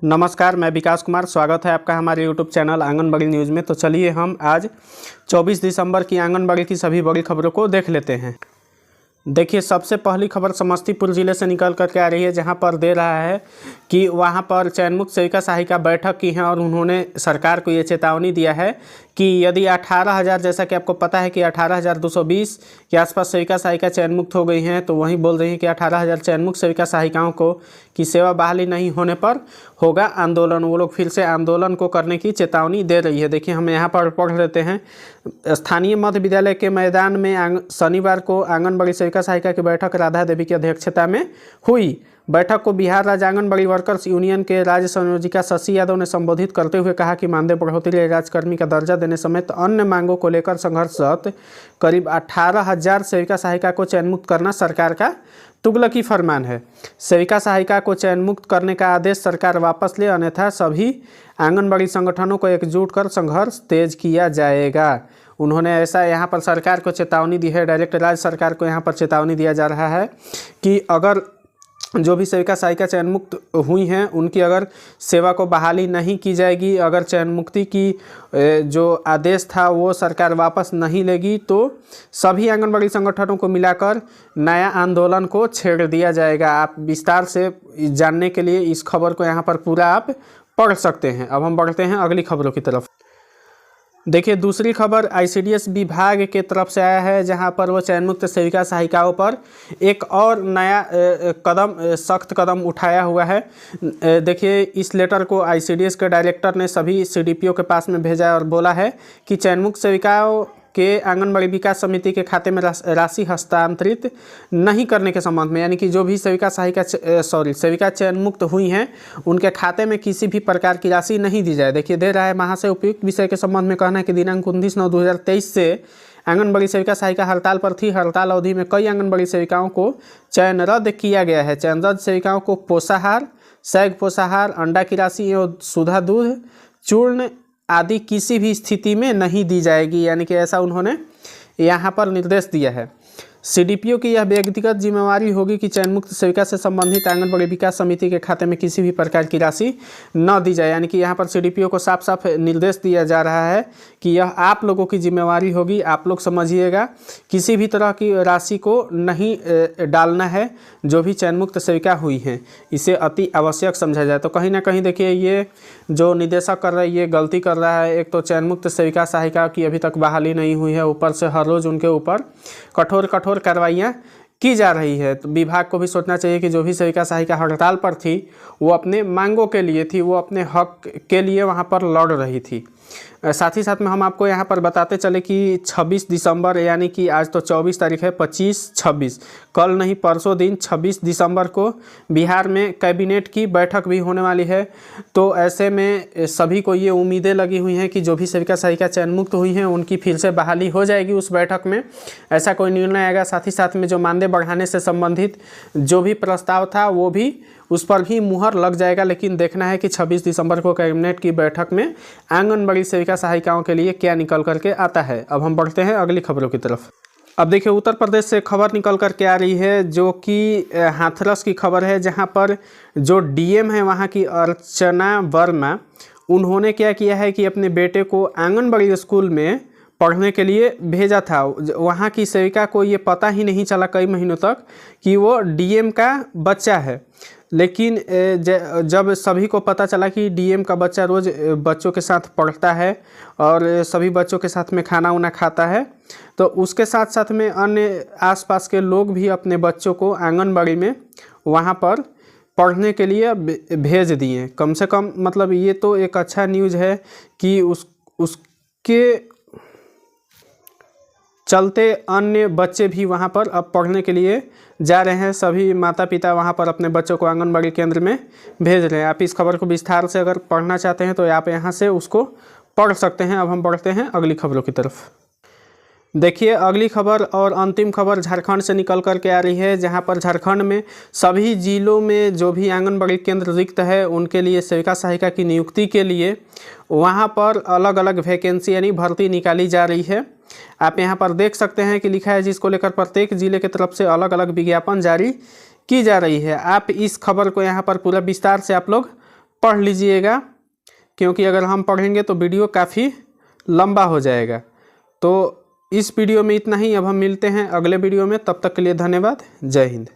नमस्कार, मैं विकास कुमार। स्वागत है आपका हमारे यूट्यूब चैनल आंगनबाड़ी न्यूज़ में। तो चलिए हम आज 24 दिसंबर की आंगनबाड़ी की सभी बड़ी खबरों को देख लेते हैं। देखिए, सबसे पहली खबर समस्तीपुर ज़िले से निकल करके आ रही है, जहां पर दे रहा है कि वहां पर चयनमुक्त सेविका सहायिका बैठक की है और उन्होंने सरकार को ये चेतावनी दिया है कि यदि 18,000, जैसा कि आपको पता है कि 18,220 के आसपास सेविका सहायिका चयनमुक्त हो गई हैं, तो वहीं बोल रही हैं कि 18,000 चयनमुक्त सेविका सहायिकाओं को की सेवा बहाली नहीं होने पर होगा आंदोलन। वो लोग फिर से आंदोलन को करने की चेतावनी दे रही है। देखिए, हम यहाँ पर पढ़ लेते हैं। स्थानीय मध्य विद्यालय के मैदान में शनिवार को आंगनबाड़ी सेविका सहायिका की बैठक राधा देवी की अध्यक्षता में हुई। बैठक को बिहार राज्य आंगनबाड़ी वर्कर्स यूनियन के राज्य संयोजिका शशि यादव ने संबोधित करते हुए कहा कि मानदेय बढ़ोतरी, राज्यकर्मी का दर्जा देने समेत अन्य मांगों को लेकर संघर्षरत करीब 18,000 सेविका सहायिका को चयनमुक्त करना सरकार का तुगलकी फरमान है। सेविका सहायिका को चयनमुक्त करने का आदेश सरकार वापस ले, अन्यथा सभी आंगनबाड़ी संगठनों को एकजुट कर संघर्ष तेज किया जाएगा। उन्होंने ऐसा यहाँ पर सरकार को चेतावनी दी है। डायरेक्ट राज्य सरकार को यहाँ पर चेतावनी दिया जा रहा है कि अगर जो भी सेविका सहायिका चयनमुक्त हुई हैं उनकी अगर सेवा को बहाली नहीं की जाएगी, अगर चयनमुक्ति की जो आदेश था वो सरकार वापस नहीं लेगी, तो सभी आंगनबाड़ी संगठनों को मिलाकर नया आंदोलन को छेड़ दिया जाएगा। आप विस्तार से जानने के लिए इस खबर को यहाँ पर पूरा आप पढ़ सकते हैं। अब हम बढ़ते हैं अगली खबरों की तरफ। देखिए, दूसरी खबर आईसीडीएस विभाग के तरफ से आया है, जहां पर वो चयनमुक्त सेविका सहायिकाओं पर एक और नया सख्त कदम उठाया हुआ है। देखिए, इस लेटर को आईसीडीएस के डायरेक्टर ने सभी सीडीपीओ के पास में भेजा और बोला है कि चयनमुक्त सेविकाओं के आंगनबाड़ी विकास समिति के खाते में राशि हस्तांतरित नहीं करने के संबंध में, यानी कि जो भी सेविका चयनमुक्त हुई हैं उनके खाते में किसी भी प्रकार की राशि नहीं दी जाए। देखिए, दे रहा है वहाँ से उपयुक्त विषय के संबंध में कहना है कि दिनांक 19/9/2023 से आंगनबाड़ी सेविका सहायिका हड़ताल पर थी। हड़ताल अवधि में कई आंगनबाड़ी सेविकाओं को चयन रद्द किया गया है। चयन रद्द सेविकाओं को पोषाहार, सैग पोषाहार, अंडा की राशि एवं सुधा दूध, चूर्ण आदि किसी भी स्थिति में नहीं दी जाएगी, यानी कि ऐसा उन्होंने यहाँ पर निर्देश दिया है। सीडीपीओ की यह व्यक्तिगत जिम्मेवारी होगी कि चयनमुक्त सेविका से संबंधित आंगनबाड़ी विकास समिति के खाते में किसी भी प्रकार की राशि न दी जाए, यानी कि यहाँ पर सीडीपीओ को साफ साफ निर्देश दिया जा रहा है कि यह आप लोगों की जिम्मेवारी होगी, आप लोग समझिएगा, किसी भी तरह की राशि को नहीं डालना है। जो भी चयनमुक्त सेविका हुई हैं इसे अति आवश्यक समझा जाए। तो कहीं ना कहीं देखिए, ये जो निदेशक कर रहा है ये गलती कर रहा है। एक तो चयनमुक्त सेविका सहायिका की अभी तक बहाली नहीं हुई है, ऊपर से हर रोज़ उनके ऊपर कठोर कार्रवाइयाँ की जा रही है। तो विभाग को भी सोचना चाहिए कि जो भी सेविका सहायिका हड़ताल पर थी वो अपने मांगों के लिए थी, वो अपने हक के लिए वहाँ पर लड़ रही थी। साथ ही साथ में हम आपको यहाँ पर बताते चले कि 26 दिसंबर, यानी कि आज तो 24 तारीख है, 25-26 कल नहीं परसों दिन 26 दिसंबर को बिहार में कैबिनेट की बैठक भी होने वाली है। तो ऐसे में सभी को ये उम्मीदें लगी हुई हैं कि जो भी सेविका सहायिका चयनमुक्त हुई हैं उनकी फिर से बहाली हो जाएगी उस बैठक में, ऐसा कोई निर्णय आएगा। साथ ही साथ में जो मानदेय बढ़ाने से संबंधित जो भी प्रस्ताव था वो भी उस पर भी मुहर लग जाएगा। लेकिन देखना है कि 26 दिसंबर को कैबिनेट की बैठक में आंगनबाड़ी सेविका सहायिकाओं के लिए क्या निकल करके आता है। अब हम बढ़ते हैं अगली खबरों की तरफ। अब देखिए, उत्तर प्रदेश से खबर निकल करके आ रही है, जो कि हाथरस की खबर है, जहां पर जो डीएम है वहां की अर्चना वर्मा, उन्होंने क्या किया है कि अपने बेटे को आंगनबाड़ी स्कूल में पढ़ने के लिए भेजा था। वहाँ की सेविका को ये पता ही नहीं चला कई महीनों तक कि वो डीएम का बच्चा है। लेकिन जब सभी को पता चला कि डीएम का बच्चा रोज़ बच्चों के साथ पढ़ता है और सभी बच्चों के साथ में खाना वाना खाता है, तो उसके साथ साथ में अन्य आसपास के लोग भी अपने बच्चों को आंगनबाड़ी में वहाँ पर पढ़ने के लिए भेज दिए। कम से कम मतलब ये तो एक अच्छा न्यूज़ है कि उसके चलते अन्य बच्चे भी वहाँ पर अब पढ़ने के लिए जा रहे हैं। सभी माता पिता वहाँ पर अपने बच्चों को आंगनबाड़ी केंद्र में भेज रहे हैं। आप इस खबर को विस्तार से अगर पढ़ना चाहते हैं तो आप यहाँ से उसको पढ़ सकते हैं। अब हम बढ़ते हैं अगली खबरों की तरफ। देखिए, अगली खबर और अंतिम खबर झारखंड से निकल कर के आ रही है, जहां पर झारखंड में सभी जिलों में जो भी आंगनबाड़ी केंद्र रिक्त है उनके लिए सेविका सहायिका की नियुक्ति के लिए वहां पर अलग अलग वैकेंसी यानी भर्ती निकाली जा रही है। आप यहां पर देख सकते हैं कि लिखा है, जिसको लेकर प्रत्येक जिले की तरफ से अलग अलग विज्ञापन जारी की जा रही है। आप इस खबर को यहाँ पर पूरा विस्तार से आप लोग पढ़ लीजिएगा, क्योंकि अगर हम पढ़ेंगे तो वीडियो काफ़ी लंबा हो जाएगा। तो इस वीडियो में इतना ही। अब हम मिलते हैं अगले वीडियो में, तब तक के लिए धन्यवाद। जय हिंद।